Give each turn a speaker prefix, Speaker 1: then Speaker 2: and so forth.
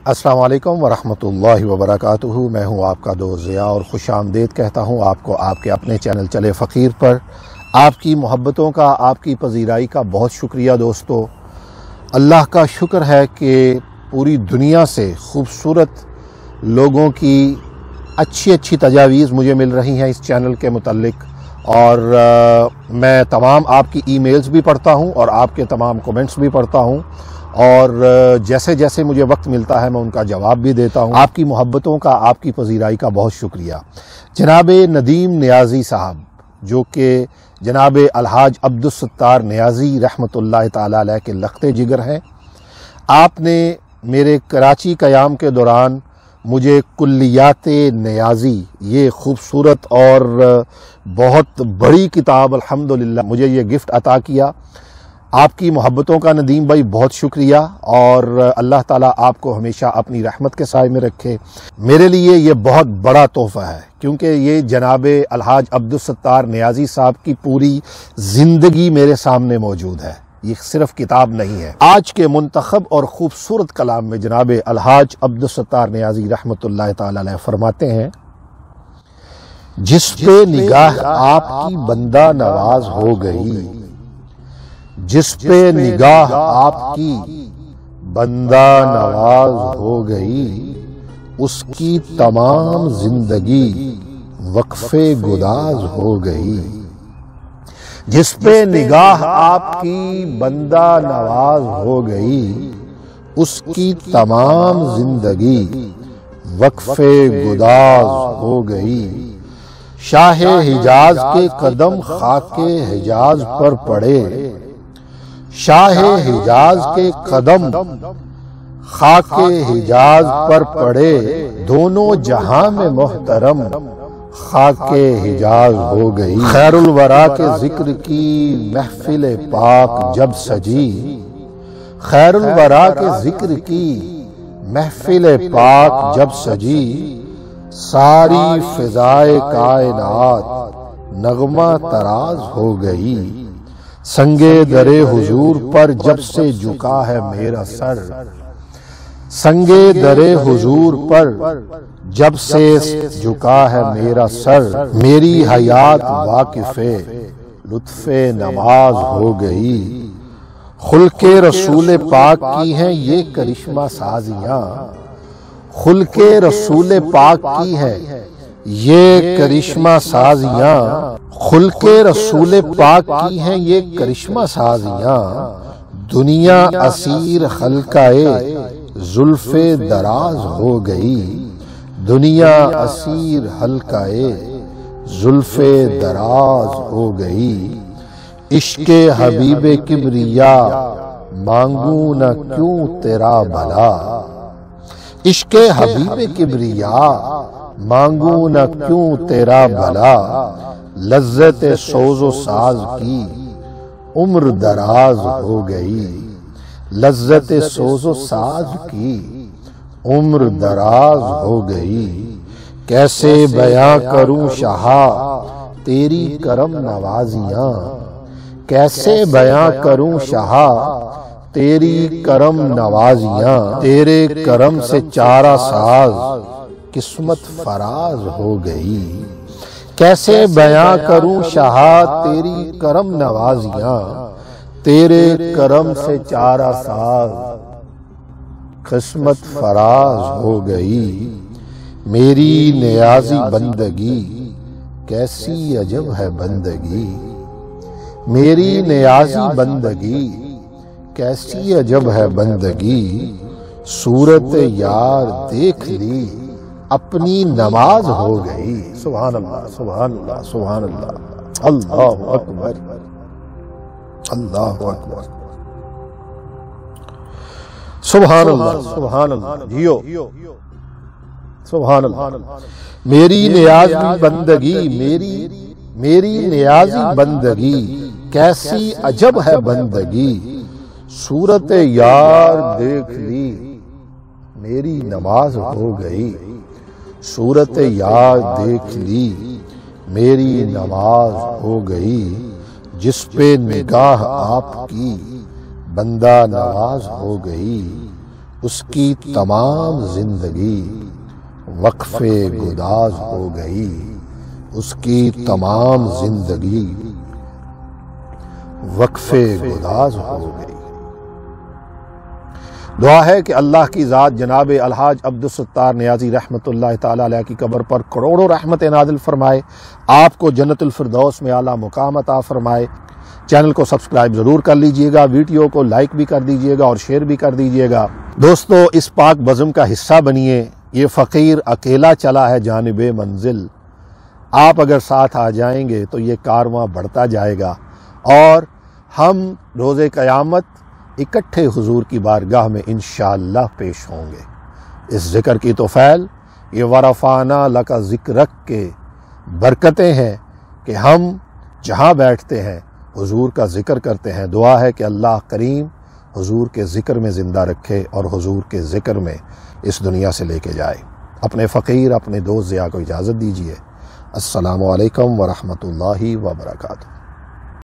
Speaker 1: السلام علیکم ورحمۃ وبرکاتہ۔ میں ہوں آپ کا دوست ضیاء اور خوش آمدید کہتا ہوں آپ کو آپ کے اپنے چینل چلے فقیر پر۔ آپ کی محبتوں کا، آپ کی پذیرائی کا بہت شکریہ دوستو۔ اللہ کا شکر ہے کہ پوری دنیا سے خوبصورت لوگوں کی اچھی تجاویز مجھے مل رہی ہیں اس چینل کے متعلق، اور میں تمام آپ کی ای میلز بھی پڑھتا ہوں اور آپ کے تمام کومنٹس بھی پڑھتا ہوں، اور جیسے مجھے وقت ملتا ہے میں ان کا جواب بھی دیتا ہوں۔ آپ کی محبتوں کا، آپ کی پذیرائی کا بہت شکریہ۔ جناب ندیم نیازی صاحب، جو کہ جناب الحاج عبدالستار نیازی رحمۃ اللہ تعالی علیہ کے لخت جگر ہیں، آپ نے میرے کراچی قیام کے دوران مجھے کلیات نیازی، یہ خوبصورت اور بہت بڑی کتاب الحمدللہ مجھے یہ گفٹ عطا کیا۔ آپ کی محبتوں کا ندیم بھائی بہت شکریہ، اور اللہ تعالیٰ آپ کو ہمیشہ اپنی رحمت کے سائے میں رکھے۔ میرے لیے یہ بہت بڑا تحفہ ہے، کیونکہ یہ جناب الحاج عبدالستار نیازی صاحب کی پوری زندگی میرے سامنے موجود ہے، یہ صرف کتاب نہیں ہے۔ آج کے منتخب اور خوبصورت کلام میں جناب الحاج عبدالستار نیازی رحمۃ اللہ تعالی علیہ فرماتے ہیں، جس پہ نگاہ آپ کی بندہ نواز ہو گئی، جس پہ نگاہ آپ کی بندہ نواز ہو گئی، اس کی تمام زندگی وقفے گداز ہو گئی۔ جس پہ نگاہ آپ کی بندہ نواز ہو گئی، اس کی تمام زندگی وقفے گداز ہو گئی۔ شاہ حجاز کے قدم خاک حجاز پر پڑے، شاہ حجاز کے قدم خاک حجاز پر پڑے، دونوں جہاں میں محترم خاک حجاز ہو گئی۔ خیر الورا کے ذکر کی محفل پاک جب سجی، خیر الورا کے ذکر کی محفل پاک جب سجی، ساری فضائے کائنات نغمہ تراز ہو گئی۔ سنگے در حضور پر جب سے جھکا ہے میرا سر، سنگے در حضور پر جب سے جھکا ہے میرا سر، میری حیات واقف لطف نماز ہو گئی۔ خلق رسول پاک کی ہیں یہ کرشمہ سازیاں، خلق رسول پاک کی ہیں یہ کرشمہ سازیاں، خلق رسول پاک کی ہیں یہ کرشمہ سازیاں، دنیا اسیر خلقہ زلف دراز ہو گئی، دنیا اسیر حلقہ زلف دراز ہو گئی۔ عشق حبیب کبریا مانگوں نہ کیوں تیرا بھلا، عشق حبیب کبریا مانگوں نہ کیوں تیرا بھلا، لذت سوز و ساز کی عمر دراز ہو گئی، لذت سوز و ساز کی عمر دراز ہو گئی۔ کیسے بیاں کروں شاہا تیری کرم نوازیاں، کیسے بیاں کروں شاہا تیری کرم نوازیاں، تیرے کرم سے چارہ ساز قسمت فراز ہو گئی۔ کیسے بیاں کروں شاہا تیری کرم نوازیاں، تیرے کرم سے چارہ ساز قسمت فراز ہو گئی۔ میری نیازی بندگی کیسی عجب ہے بندگی، میری نیازی بندگی کیسی عجب ہے بندگی، صورت یار دیکھ لی اپنی نماز ہو گئی۔ سبحان اللہ، سبحان اللہ، سبحان اللہ، اللہ اکبر، اللہ اکبر، سبحان اللہ، سبحان اللہ، جیو سبحان اللہ۔ میری نیازی بندگی، میری نیازی بندگی کیسی عجب ہے بندگی، صورت یار دیکھ لی میری نماز ہو گئی، صورت یار دیکھ لی میری نماز ہو گئی۔ جس پہ نگاہ آپ کی بندہ نواز ہو گئی، اس کی تمام زندگی وقفے گداز ہو گئی، اس کی تمام زندگی وقفے گداز ہو گئی۔ دعا ہے کہ اللہ کی ذات جناب الحاج عبدالستار نیازی رحمۃ اللہ تعالی علیہ کی قبر پر کروڑوں رحمت نازل فرمائے، آپ کو جنت الفردوس میں اعلیٰ مقام عطا فرمائے۔ چینل کو سبسکرائب ضرور کر لیجئے گا، ویڈیو کو لائک بھی کر دیجئے گا اور شیئر بھی کر دیجئے گا۔ دوستو، اس پاک بزم کا حصہ بنیے، یہ فقیر اکیلا چلا ہے جانب منزل، آپ اگر ساتھ آ جائیں گے تو یہ کارواں بڑھتا جائے گا اور ہم روز قیامت اکٹھے حضور کی بارگاہ میں انشاءاللہ پیش ہوں گے۔ اس ذکر کی توفیل یہ ورفعنا لک ذکرک کے برکتیں ہیں کہ ہم جہاں بیٹھتے ہیں حضور کا ذکر کرتے ہیں۔ دعا ہے کہ اللہ کریم حضور کے ذکر میں زندہ رکھے اور حضور کے ذکر میں اس دنیا سے لے کے جائے۔ اپنے فقیر اپنے دوست ضیاء کو اجازت دیجیے۔ السلام علیکم ورحمۃ اللہ وبرکاتہ۔